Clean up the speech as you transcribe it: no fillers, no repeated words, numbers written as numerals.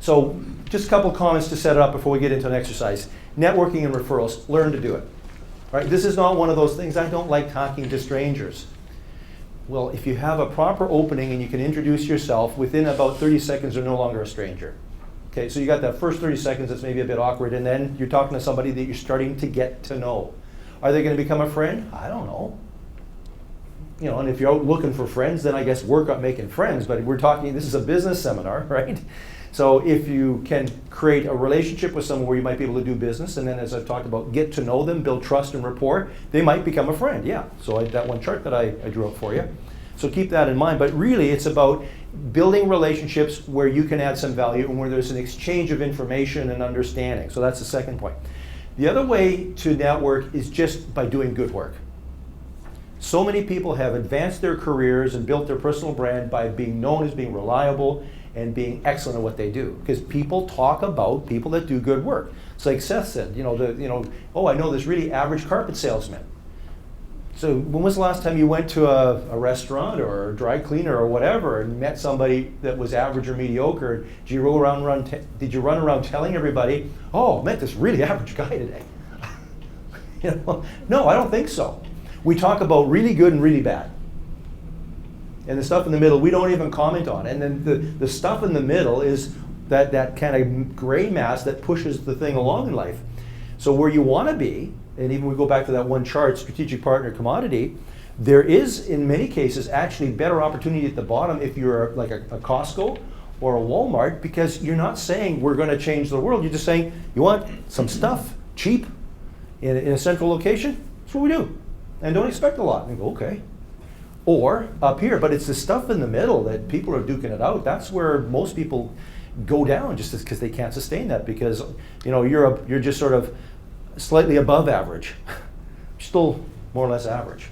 So just a couple of comments to set it up before we get into an exercise. Networking and referrals, learn to do it. Right? This is not one of those things, I don't like talking to strangers. Well, if you have a proper opening and you can introduce yourself, within about 30 seconds you're no longer a stranger. Okay, so you got that first 30 seconds that's maybe a bit awkward, and then you're talking to somebody that you're starting to get to know. Are they going to become a friend? I don't know. You know, and if you're out looking for friends, then I guess work on making friends, but we're talking, this is a business seminar, right? So if you can create a relationship with someone where you might be able to do business, and then as I've talked about, get to know them, build trust and rapport, they might become a friend, yeah. So that one chart that I drew up for you. So keep that in mind, but really it's about building relationships where you can add some value and where there's an exchange of information and understanding. So that's the second point. The other way to network is just by doing good work. So many people have advanced their careers and built their personal brand by being known as being reliable and being excellent at what they do. Because people talk about people that do good work. It's like Seth said, oh, I know this really average carpet salesman. So when was the last time you went to a restaurant or a dry cleaner or whatever and met somebody that was average or mediocre? Did you run around telling everybody, oh, I met this really average guy today? No, I don't think so. We talk about really good and really bad. And the stuff in the middle, we don't even comment on. And then the stuff in the middle is that kind of gray mass that pushes the thing along in life. So where you want to be, and even we go back to that one chart, strategic partner commodity, there is, in many cases, actually better opportunity at the bottom if you're like a Costco or a Walmart, because you're not saying we're going to change the world. You're just saying you want some stuff cheap in a central location. That's what we do. And don't expect a lot. And you go, okay. Or up here, but it's the stuff in the middle that people are duking it out. That's where most people go down, just because they can't sustain that, because you're just sort of slightly above average, still more or less average.